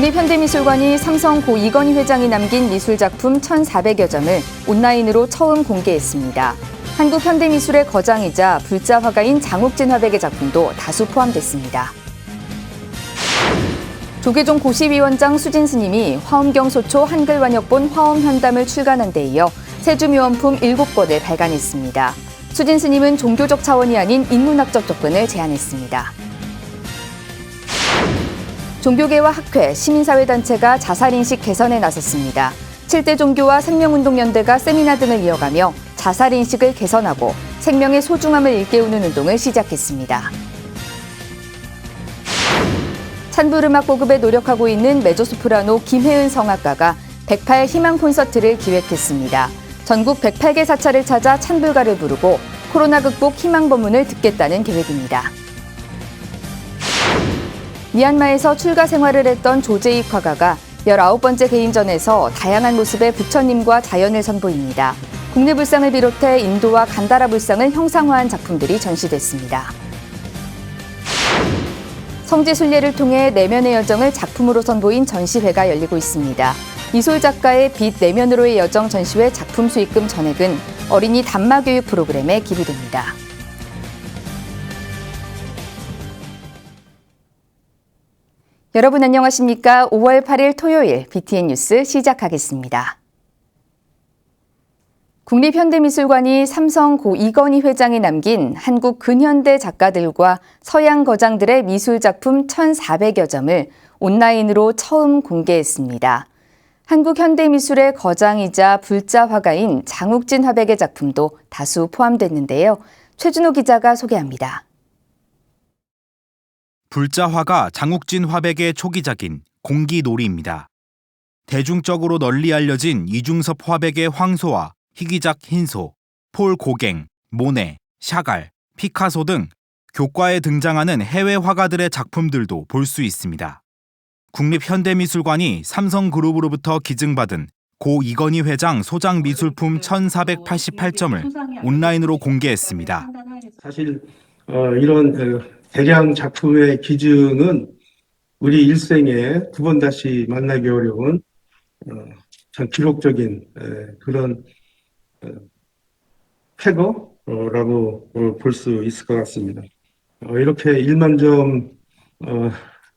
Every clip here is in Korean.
국립현대미술관이 삼성 고 이건희 회장이 남긴 미술작품 1,400여 점을 온라인으로 처음 공개했습니다. 한국 현대미술의 거장이자 불자 화가인 장욱진 화백의 작품도 다수 포함됐습니다. 조계종 고시위원장 수진 스님이 화엄경 소초 한글완역본 화엄현담을 출간한 데 이어 세주묘원품 7권을 발간했습니다. 수진 스님은 종교적 차원이 아닌 인문학적 접근을 제안했습니다. 종교계와 학회, 시민사회단체가 자살인식 개선에 나섰습니다. 7대 종교와 생명운동연대가 세미나 등을 이어가며 자살인식을 개선하고 생명의 소중함을 일깨우는 운동을 시작했습니다. 찬불음악 보급에 노력하고 있는 메조소프라노 김혜은 성악가가 108 희망 콘서트를 기획했습니다. 전국 108개 사찰을 찾아 찬불가를 부르고 코로나 극복 희망 법문을 듣겠다는 계획입니다. 미얀마에서 출가 생활을 했던 조재익 화가가 19번째 개인전에서 다양한 모습의 부처님과 자연을 선보입니다. 국내 불상을 비롯해 인도와 간다라 불상을 형상화한 작품들이 전시됐습니다. 성지순례를 통해 내면의 여정을 작품으로 선보인 전시회가 열리고 있습니다. 이솔 작가의 빛 내면으로의 여정 전시회 작품 수익금 전액은 어린이 단마교육 프로그램에 기부됩니다. 여러분 안녕하십니까? 5월 8일 토요일 BTN 뉴스 시작하겠습니다. 국립현대미술관이 삼성 고 이건희 회장이 남긴 한국 근현대 작가들과 서양 거장들의 미술작품 1,400여 점을 온라인으로 처음 공개했습니다. 한국 현대미술의 거장이자 불자 화가인 장욱진 화백의 작품도 다수 포함됐는데요. 최준호 기자가 소개합니다. 불자 화가 장욱진 화백의 초기작인 공기놀이입니다. 대중적으로 널리 알려진 이중섭 화백의 황소와 희귀작 흰소, 폴 고갱, 모네, 샤갈, 피카소 등 교과에 등장하는 해외 화가들의 작품들도 볼 수 있습니다. 국립현대미술관이 삼성그룹으로부터 기증받은 고 이건희 회장 소장 미술품 1,488점을 온라인으로 공개했습니다. 사실 이런 대량 작품의 기증은 우리 일생에 두 번 다시 만나기 어려운 참 기록적인 그런 쾌거라고 볼 수 있을 것 같습니다. 이렇게 1만 점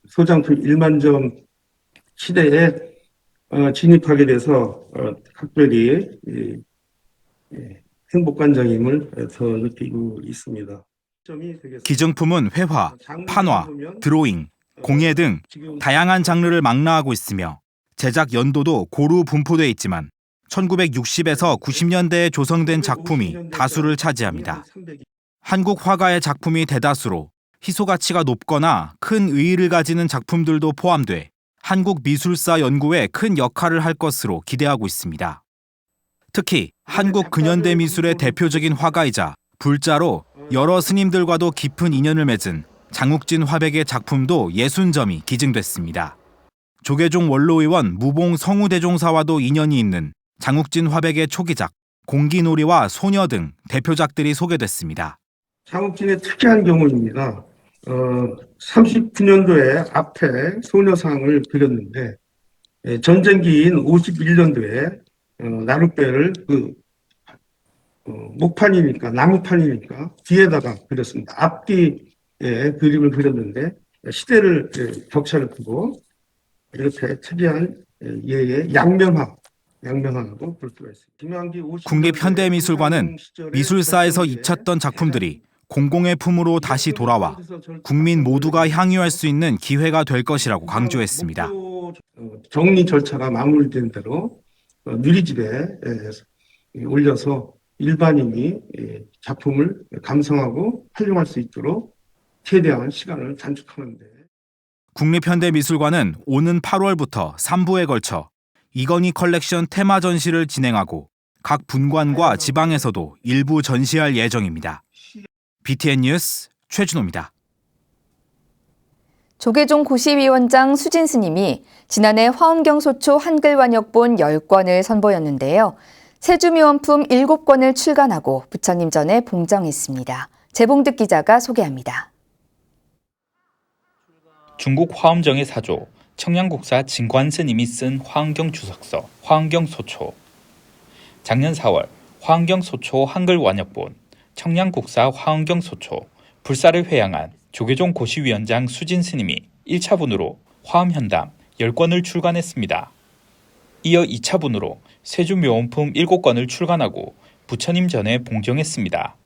소장품 1만 점 시대에 진입하게 돼서 각별히 행복관정임을 더 느끼고 있습니다. 기증품은 회화, 판화, 드로잉, 공예 등 다양한 장르를 망라하고 있으며 제작 연도도 고루 분포돼 있지만 1960에서 90년대에 조성된 작품이 다수를 차지합니다. 한국 화가의 작품이 대다수로 희소 가치가 높거나 큰 의의를 가지는 작품들도 포함돼 한국 미술사 연구에 큰 역할을 할 것으로 기대하고 있습니다. 특히 한국 근현대 미술의 대표적인 화가이자 불자로 여러 스님들과도 깊은 인연을 맺은 장욱진 화백의 작품도 60점이 기증됐습니다. 조계종 원로의원 무봉 성우대종사와도 인연이 있는 장욱진 화백의 초기작 공기놀이와 소녀 등 대표작들이 소개됐습니다. 장욱진의 특이한 경우입니다. 39년도에 앞에 소녀상을 그렸는데 전쟁기인 51년도에 나룻배를 목판이니까 나무판이니까 뒤에다가 그렸습니다. 앞뒤에 그림을 그렸는데 시대를 격차를 두고 이렇게 특이한 예의 양명하고 볼 수가 있습니다. 국립현대미술관은 미술사에서 잊혔던 작품들이 공공의 품으로 다시 돌아와 국민 모두가 향유할 수 있는 기회가 될 것이라고 강조했습니다. 정리 절차가 마무리된 대로 누리집에 올려서 일반인이 작품을 감상하고 활용할 수 있도록 최대한 시간을 단축하는데 국립현대미술관은 오는 8월부터 3부에 걸쳐 이건희 컬렉션 테마 전시를 진행하고 각 분관과 지방에서도 일부 전시할 예정입니다. BTN 뉴스 최준호입니다. 조계종 고시위원장 수진 스님이 지난해 화엄경 소초 한글완역본 10권을 선보였는데요. 세주묘원품 7권을 출간하고 부처님 전에 봉정했습니다. 재봉득 기자가 소개합니다. 중국 화엄정의 사조, 청량국사 진관 스님이 쓴 화엄경 주석서 화엄경 소초. 작년 4월 화엄경 소초 한글 완역본 청량국사 화엄경 소초 불사를 회양한 조계종 고시위원장 수진 스님이 1차분으로 화엄현담 10권을 출간했습니다. 이어 2차분으로 세주묘원품 7권을 출간하고 부처님 전에 봉정했습니다.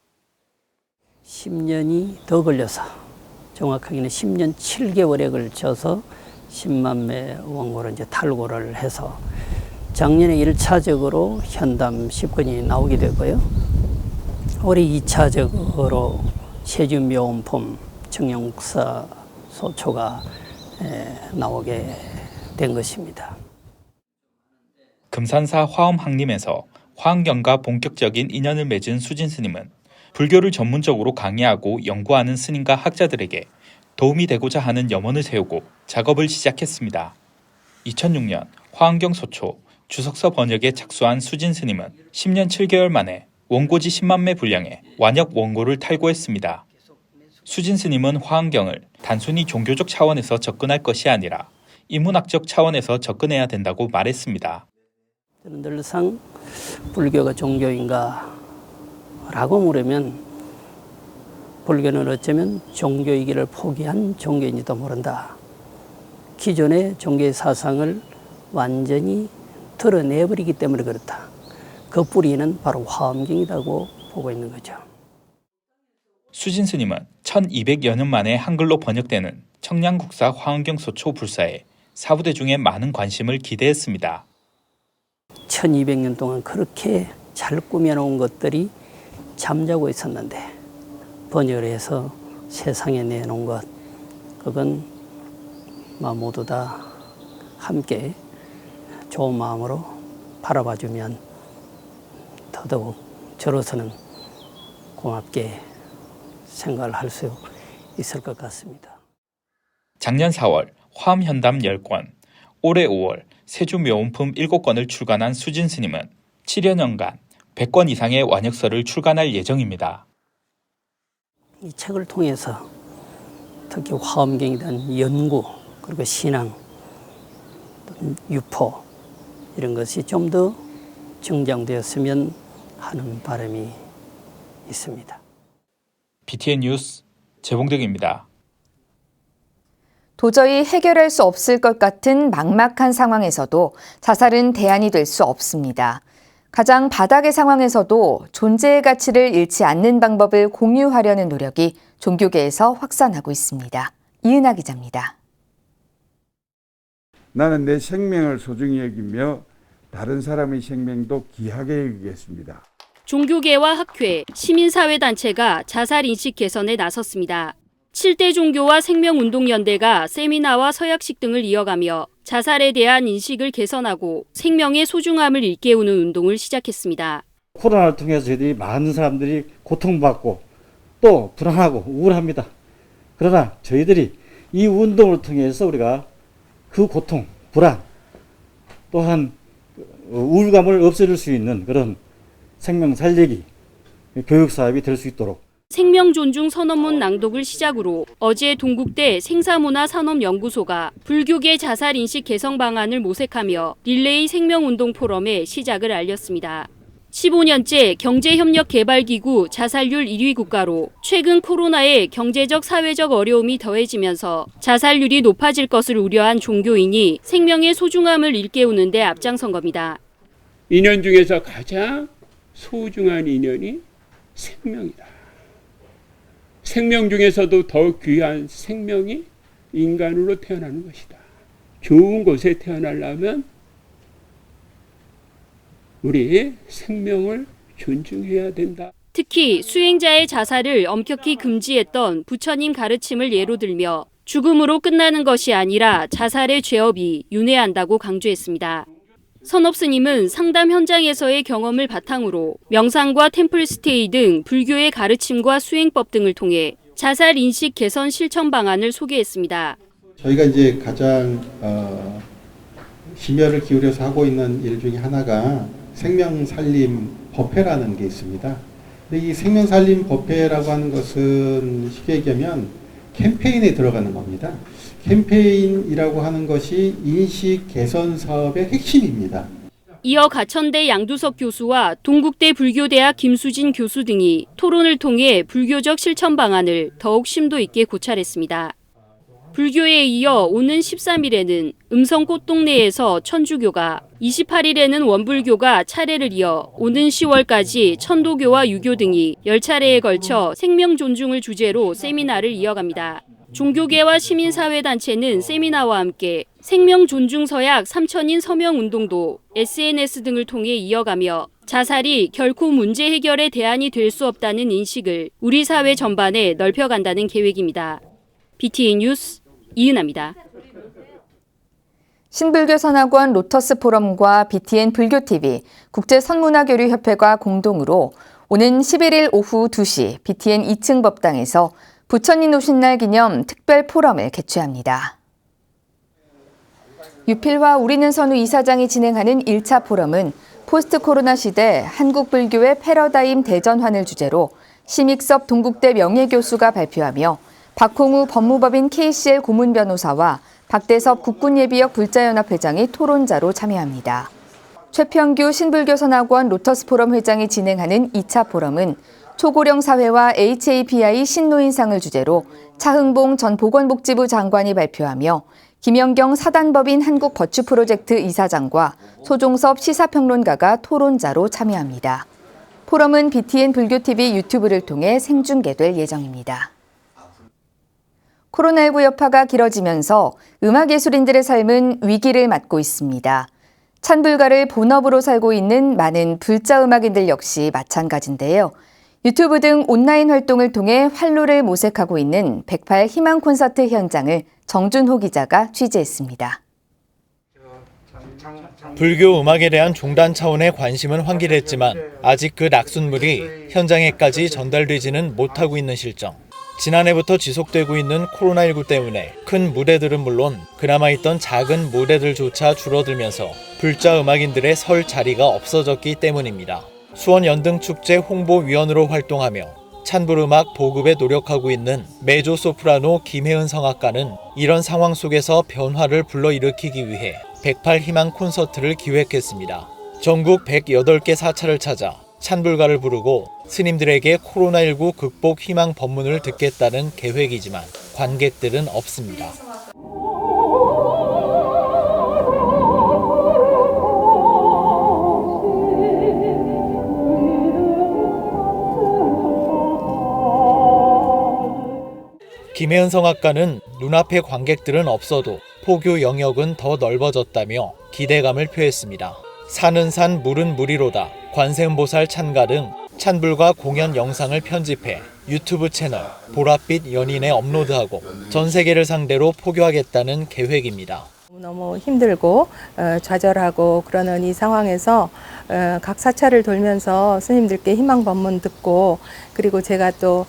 10년이 더 걸려서 정확하게는 10년 7개월에 걸쳐서 10만 매 원고를 이제 탈고를 해서 작년에 1차적으로 현담 10권이 나오게 되고요. 올해 2차적으로 세주묘원품 청량국사 소초가 나오게 된 것입니다. 금산사 화엄학림에서 화엄경과 본격적인 인연을 맺은 수진 스님은 불교를 전문적으로 강의하고 연구하는 스님과 학자들에게 도움이 되고자 하는 염원을 세우고 작업을 시작했습니다. 2006년 화엄경 소초 주석서 번역에 착수한 수진 스님은 10년 7개월 만에 원고지 10만 매 분량의 완역 원고를 탈고했습니다. 수진 스님은 화엄경을 단순히 종교적 차원에서 접근할 것이 아니라 인문학적 차원에서 접근해야 된다고 말했습니다. 저는 늘상 불교가 종교인가 라고 물으면 불교는 어쩌면 종교이기를 포기한 종교인지도 모른다. 기존의 종교의 사상을 완전히 드러내버리기 때문에 그렇다. 그 뿌리는 바로 화엄경이라고 보고 있는 거죠. 수진 스님은 1200여 년 만에 한글로 번역되는 청량국사 화엄경 소초 불사에 사부대중의 많은 관심을 기대했습니다. 1200년 동안 그렇게 잘 꾸며놓은 것들이 잠자고 있었는데 번역을 해서 세상에 내놓은 것, 그건 모두 다 함께 좋은 마음으로 바라봐주면 더더욱 저로서는 고맙게 생각을 할 수 있을 것 같습니다. 작년 4월 화엄현담 10권, 올해 5월 세주묘원품 7권을 출간한 수진 스님은 7여 년간 100권 이상의 완역서를 출간할 예정입니다. 이 책을 통해서 특히 화엄경에 대한 연구, 그리고 신앙, 유포 이런 것이 좀 더 증장되었으면 하는 바람이 있습니다. BTN 뉴스 재봉덕입니다. 도저히 해결할 수 없을 것 같은 막막한 상황에서도 자살은 대안이 될 수 없습니다. 가장 바닥의 상황에서도 존재의 가치를 잃지 않는 방법을 공유하려는 노력이 종교계에서 확산하고 있습니다. 이은하 기자입니다. 나는 내 생명을 소중히 여기며 다른 사람의 생명도 귀하게 여기겠습니다. 종교계와 학회, 시민사회단체가 자살인식 개선에 나섰습니다. 7대 종교와 생명운동연대가 세미나와 서약식 등을 이어가며 자살에 대한 인식을 개선하고 생명의 소중함을 일깨우는 운동을 시작했습니다. 코로나를 통해서 저희들이 많은 사람들이 고통받고 또 불안하고 우울합니다. 그러나 저희들이 이 운동을 통해서 우리가 그 고통, 불안, 또한 우울감을 없애줄 수 있는 그런 생명 살리기 교육 사업이 될 수 있도록 생명 존중 선언문 낭독을 시작으로 어제 동국대 생사문화산업연구소가 불교계 자살인식 개선 방안을 모색하며 릴레이 생명운동 포럼의 시작을 알렸습니다. 15년째 경제협력개발기구 자살률 1위 국가로 최근 코로나에 경제적 사회적 어려움이 더해지면서 자살률이 높아질 것을 우려한 종교인이 생명의 소중함을 일깨우는 데 앞장선 겁니다. 인연 중에서 가장 소중한 인연이 생명이다. 생명 중에서도 더 귀한 생명이 인간으로 태어나는 것이다. 좋은 곳에 태어나려면 우리 생명을 존중해야 된다. 특히 수행자의 자살을 엄격히 금지했던 부처님 가르침을 예로 들며 죽음으로 끝나는 것이 아니라 자살의 죄업이 윤회한다고 강조했습니다. 선업 스님은 상담 현장에서의 경험을 바탕으로 명상과 템플스테이 등 불교의 가르침과 수행법 등을 통해 자살 인식 개선 실천 방안을 소개했습니다. 저희가 이제 가장 심혈을 기울여서 하고 있는 일 중에 하나가 생명살림 법회라는 게 있습니다. 근데 이 생명살림 법회라고 하는 것은 쉽게 얘기하면 캠페인에 들어가는 겁니다. 캠페인이라고 하는 것이 인식 개선 사업의 핵심입니다. 이어 가천대 양두석 교수와 동국대 불교대학 김수진 교수 등이 토론을 통해 불교적 실천 방안을 더욱 심도 있게 고찰했습니다. 불교에 이어 오는 13일에는 음성 꽃동네에서 천주교가, 28일에는 원불교가 차례를 이어 오는 10월까지 천도교와 유교 등이 10차례에 걸쳐 생명 존중을 주제로 세미나를 이어갑니다. 종교계와 시민사회단체는 세미나와 함께 생명 존중 서약 3천인 서명 운동도 SNS 등을 통해 이어가며 자살이 결코 문제 해결의 대안이 될 수 없다는 인식을 우리 사회 전반에 넓혀간다는 계획입니다. BTN 뉴스 이은아입니다. 신불교선악원 로터스 포럼과 BTN 불교TV, 국제선문화교류협회가 공동으로 오는 11일 오후 2시 BTN 2층 법당에서 부처님 오신 날 기념 특별 포럼을 개최합니다. 유필화 우리는 선우 이사장이 진행하는 1차 포럼은 포스트 코로나 시대 한국 불교의 패러다임 대전환을 주제로 심익섭 동국대 명예교수가 발표하며 박홍우 법무법인 KCL 고문 변호사와 박대섭 국군예비역 불자연합회장이 토론자로 참여합니다. 최평규 신불교선악원 로터스 포럼 회장이 진행하는 2차 포럼은 초고령 사회와 HAPI 신노인상을 주제로 차흥봉 전 보건복지부 장관이 발표하며 김연경 사단법인 한국버추프로젝트 이사장과 소종섭 시사평론가가 토론자로 참여합니다. 포럼은 BTN 불교TV 유튜브를 통해 생중계될 예정입니다. 코로나19 여파가 길어지면서 음악예술인들의 삶은 위기를 맞고 있습니다. 찬불가를 본업으로 살고 있는 많은 불자 음악인들 역시 마찬가지인데요. 유튜브 등 온라인 활동을 통해 활로를 모색하고 있는 108 희망 콘서트 현장을 정준호 기자가 취재했습니다. 불교 음악에 대한 종단 차원의 관심은 환기됐지만 아직 그 낙순물이 현장에까지 전달되지는 못하고 있는 실정. 지난해부터 지속되고 있는 코로나19 때문에 큰 무대들은 물론 그나마 있던 작은 무대들조차 줄어들면서 불자 음악인들의 설 자리가 없어졌기 때문입니다. 수원 연등축제 홍보위원으로 활동하며 찬불음악 보급에 노력하고 있는 메조 소프라노 김혜은 성악가는 이런 상황 속에서 변화를 불러일으키기 위해 108 희망 콘서트를 기획했습니다. 전국 108개 사찰을 찾아 찬불가를 부르고 스님들에게 코로나19 극복 희망 법문을 듣겠다는 계획이지만 관객들은 없습니다. 김혜은 성악가는 눈앞에 관객들은 없어도 포교 영역은 더 넓어졌다며 기대감을 표했습니다. 산은 산, 물은 물이로다, 관세음보살 찬가 등 찬불과 공연 영상을 편집해 유튜브 채널 보랏빛 연인에 업로드하고 전 세계를 상대로 포교하겠다는 계획입니다. 너무 힘들고 좌절하고 그러는 이 상황에서 각 사찰을 돌면서 스님들께 희망 법문 듣고 그리고 제가 또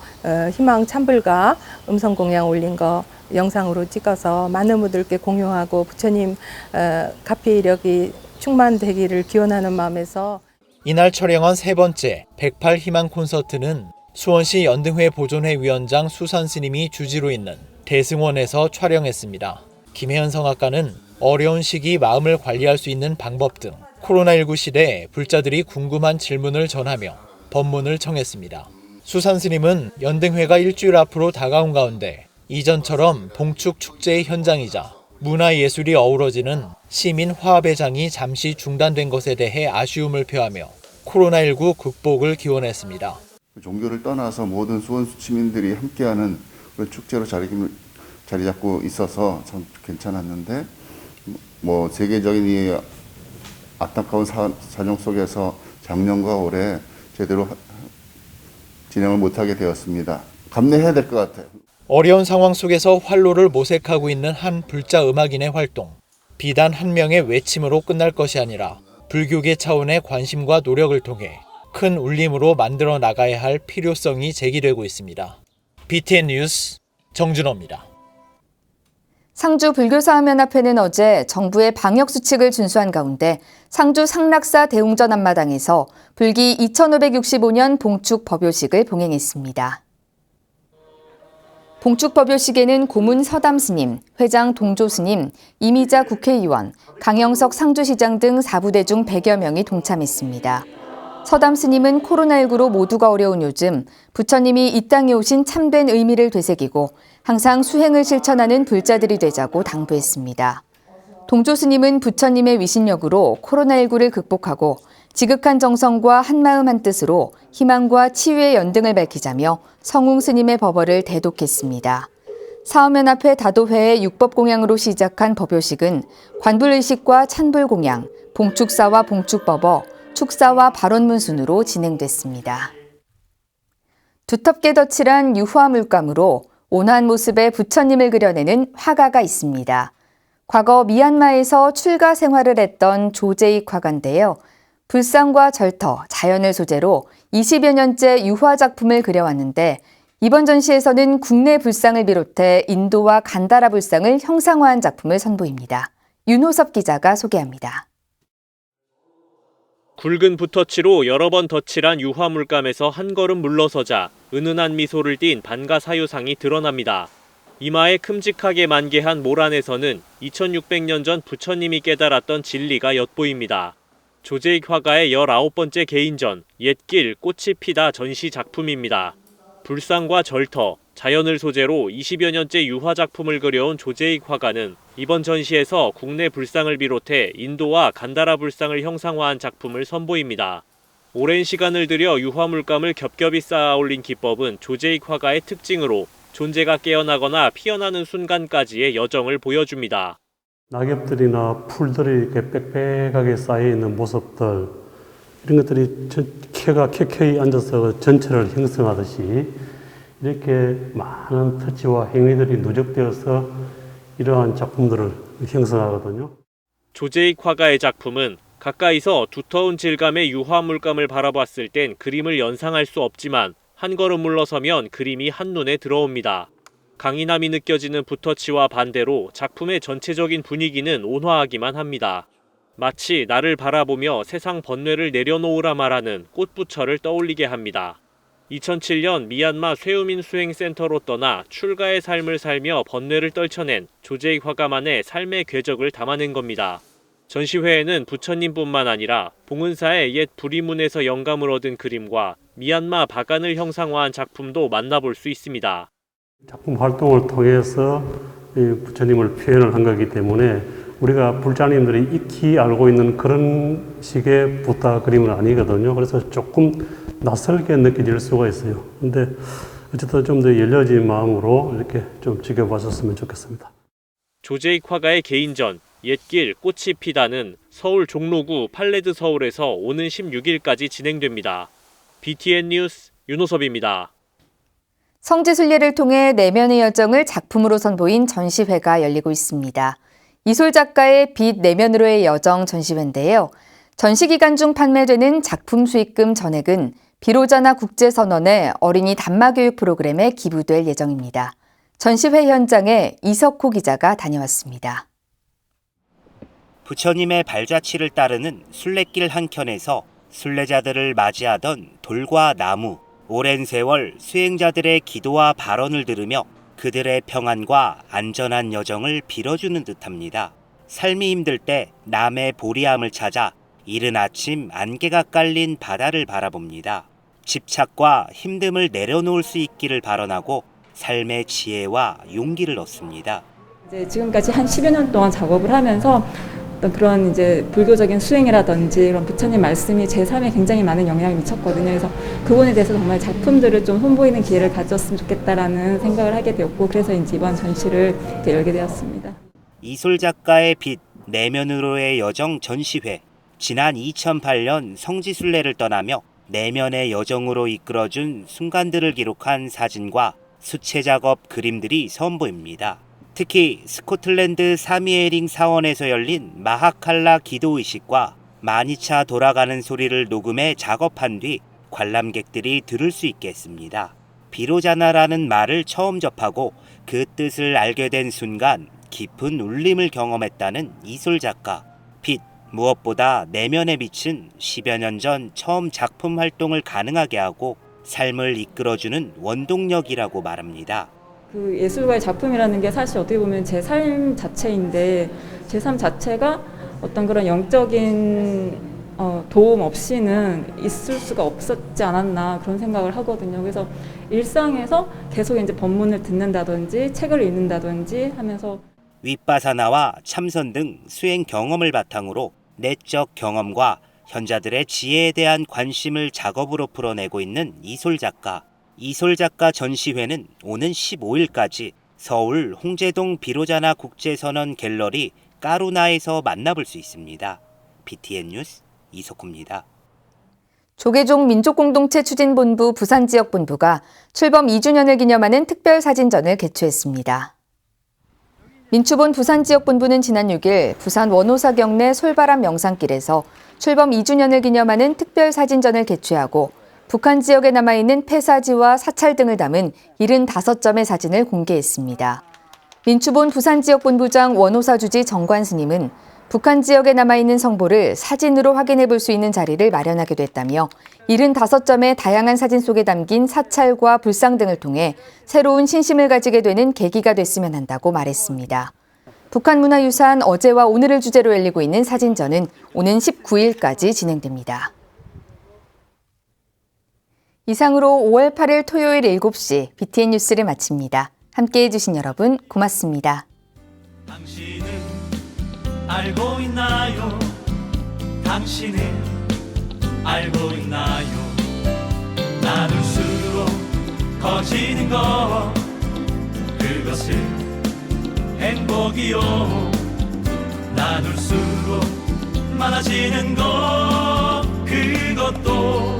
희망 찬불가 음성 공양 올린 거 영상으로 찍어서 많은 분들께 공유하고 부처님 가피 이력이 충만되기를 기원하는 마음에서 이날 촬영한 세 번째 108 희망 콘서트는 수원시 연등회 보존회 위원장 수산 스님이 주지로 있는 대승원에서 촬영했습니다. 김혜연 성악가는 어려운 시기 마음을 관리할 수 있는 방법 등 코로나19 시대에 불자들이 궁금한 질문을 전하며 법문을 청했습니다. 수산 스님은 연등회가 일주일 앞으로 다가온 가운데 이전처럼 봉축 축제의 현장이자 문화예술이 어우러지는 시민 화합의 장이 잠시 중단된 것에 대해 아쉬움을 표하며 코로나19 극복을 기원했습니다. 종교를 떠나서 모든 수원 시민들이 함께하는 축제로 자리 잡고 있어서 참 괜찮았는데 세계적인 이 안타까운 사정 속에서 작년과 올해 제대로 진행을 못하게 되었습니다. 감내해야 될 것 같아요. 어려운 상황 속에서 활로를 모색하고 있는 한 불자 음악인의 활동. 비단 한 명의 외침으로 끝날 것이 아니라 불교계 차원의 관심과 노력을 통해 큰 울림으로 만들어 나가야 할 필요성이 제기되고 있습니다. BTN 뉴스 정준호입니다. 상주 불교사업연합회는 어제 정부의 방역수칙을 준수한 가운데 상주 상락사 대웅전 앞마당에서 불기 2565년 봉축 법요식을 봉행했습니다. 봉축법요식에는 고문 서담 스님, 회장 동조 스님, 이미자 국회의원, 강영석 상주시장 등 4부대 중 100여 명이 동참했습니다. 서담 스님은 코로나19로 모두가 어려운 요즘 부처님이 이 땅에 오신 참된 의미를 되새기고 항상 수행을 실천하는 불자들이 되자고 당부했습니다. 동조 스님은 부처님의 위신력으로 코로나19를 극복하고 지극한 정성과 한마음 한뜻으로 희망과 치유의 연등을 밝히자며 성웅 스님의 법어를 대독했습니다. 사업연합회 다도회의 육법공양으로 시작한 법요식은 관불의식과 찬불공양, 봉축사와 봉축법어, 축사와 발언문 순으로 진행됐습니다. 두텁게 덧칠한 유화 물감으로 온화한 모습의 부처님을 그려내는 화가가 있습니다. 과거 미얀마에서 출가 생활을 했던 조제익 화가인데요. 불상과 절터, 자연을 소재로 20여 년째 유화 작품을 그려왔는데 이번 전시에서는 국내 불상을 비롯해 인도와 간다라 불상을 형상화한 작품을 선보입니다. 윤호섭 기자가 소개합니다. 굵은 붓터치로 여러 번 덧칠한 유화 물감에서 한 걸음 물러서자 은은한 미소를 띤 반가 사유상이 드러납니다. 이마에 큼직하게 만개한 몰 안에서는 2600년 전 부처님이 깨달았던 진리가 엿보입니다. 조제익 화가의 19번째 개인전, 옛길 꽃이 피다 전시 작품입니다. 불상과 절터, 자연을 소재로 20여 년째 유화 작품을 그려온 조제익 화가는 이번 전시에서 국내 불상을 비롯해 인도와 간다라 불상을 형상화한 작품을 선보입니다. 오랜 시간을 들여 유화 물감을 겹겹이 쌓아 올린 기법은 조제익 화가의 특징으로 존재가 깨어나거나 피어나는 순간까지의 여정을 보여줍니다. 낙엽들이나 풀들이 이렇게 빽빽하게 쌓여있는 모습들, 이런 것들이 캐가 켜켜이 앉아서 전체를 형성하듯이 이렇게 많은 터치와 행위들이 누적되어서 이러한 작품들을 형성하거든요. 조제익 화가의 작품은 가까이서 두터운 질감의 유화 물감을 바라봤을 땐 그림을 연상할 수 없지만 한 걸음 물러서면 그림이 한눈에 들어옵니다. 강인함이 느껴지는 붓터치와 반대로 작품의 전체적인 분위기는 온화하기만 합니다. 마치 나를 바라보며 세상 번뇌를 내려놓으라 말하는 꽃부처를 떠올리게 합니다. 2007년 미얀마 쇠우민 수행센터로 떠나 출가의 삶을 살며 번뇌를 떨쳐낸 조제익 화가만의 삶의 궤적을 담아낸 겁니다. 전시회에는 부처님뿐만 아니라 봉은사의 옛 부리문에서 영감을 얻은 그림과 미얀마 바간을 형상화한 작품도 만나볼 수 있습니다. 작품 활동을 통해서 부처님을 표현을 한 거기 때문에 우리가 불자님들이 익히 알고 있는 그런 식의 부타 그림은 아니거든요. 그래서 조금 낯설게 느껴질 수가 있어요. 근데 어쨌든 좀 더 열려진 마음으로 이렇게 좀 지켜봤었으면 좋겠습니다. 조제익 화가의 개인전, 옛길 꽃이 피다는 서울 종로구 팔레드 서울에서 오는 16일까지 진행됩니다. BTN 뉴스 윤호섭입니다. 성지순례를 통해 내면의 여정을 작품으로 선보인 전시회가 열리고 있습니다. 이솔 작가의 빛 내면으로의 여정 전시회인데요. 전시 기간 중 판매되는 작품 수익금 전액은 비로자나 국제선언의 어린이 단마교육 프로그램에 기부될 예정입니다. 전시회 현장에 이석호 기자가 다녀왔습니다. 부처님의 발자취를 따르는 순례길 한켠에서 순례자들을 맞이하던 돌과 나무, 오랜 세월 수행자들의 기도와 발언을 들으며 그들의 평안과 안전한 여정을 빌어주는 듯합니다. 삶이 힘들 때 남의 보리함을 찾아 이른 아침 안개가 깔린 바다를 바라봅니다. 집착과 힘듦을 내려놓을 수 있기를 발언하고 삶의 지혜와 용기를 얻습니다. 지금까지 한 10여 년 동안 작업을 하면서 어떤 그런 이제 불교적인 수행이라든지 그런 부처님 말씀이 제 삶에 굉장히 많은 영향을 미쳤거든요. 그래서 그 부분에 대해서 정말 작품들을 좀 선보이는 기회를 가졌으면 좋겠다라는 생각을 하게 되었고, 그래서 이제 이번 전시를 열게 되었습니다. 이솔 작가의 빛 내면으로의 여정 전시회. 지난 2008년 성지순례를 떠나며 내면의 여정으로 이끌어준 순간들을 기록한 사진과 수채 작업 그림들이 선보입니다. 특히 스코틀랜드 사미에링 사원에서 열린 마하칼라 기도의식과 만이차 돌아가는 소리를 녹음해 작업한 뒤 관람객들이 들을 수 있게 했습니다. 비로자나라는 말을 처음 접하고 그 뜻을 알게 된 순간 깊은 울림을 경험했다는 이솔 작가. 빛, 무엇보다 내면에 비친 10여 년 전 처음 작품 활동을 가능하게 하고 삶을 이끌어주는 원동력이라고 말합니다. 그 예술가의 작품이라는 게 사실 어떻게 보면 제 삶 자체인데 제 삶 자체가 어떤 그런 영적인 도움 없이는 있을 수가 없었지 않았나 그런 생각을 하거든요. 그래서 일상에서 계속 이제 법문을 듣는다든지 책을 읽는다든지 하면서 윗바사나와 참선 등 수행 경험을 바탕으로 내적 경험과 현자들의 지혜에 대한 관심을 작업으로 풀어내고 있는 이솔 작가. 이솔 작가 전시회는 오는 15일까지 서울 홍제동 비로자나 국제선언 갤러리 까루나에서 만나볼 수 있습니다. BTN 뉴스 이석호입니다. 조계종 민족공동체 추진본부 부산지역본부가 출범 2주년을 기념하는 특별사진전을 개최했습니다. 민추본 부산지역본부는 지난 6일 부산 원호사 경내 솔바람 명산길에서 출범 2주년을 기념하는 특별사진전을 개최하고 북한 지역에 남아있는 폐사지와 사찰 등을 담은 75점의 사진을 공개했습니다. 민추본 부산지역본부장 원호사 주지 정관 스님은 북한 지역에 남아있는 성보를 사진으로 확인해 볼 수 있는 자리를 마련하게 됐다며 75점의 다양한 사진 속에 담긴 사찰과 불상 등을 통해 새로운 신심을 가지게 되는 계기가 됐으면 한다고 말했습니다. 북한문화유산 어제와 오늘을 주제로 열리고 있는 사진전은 오는 19일까지 진행됩니다. 이상으로 5월 8일 토요일 7시 BTN 뉴스를 마칩니다. 함께해 주신 여러분 고맙습니다. 당신은 알고 있나요? 당신은 알고 있나요? 나눌수록 커지는 것 그것은 행복이요. 나눌수록 많아지는 것 그것도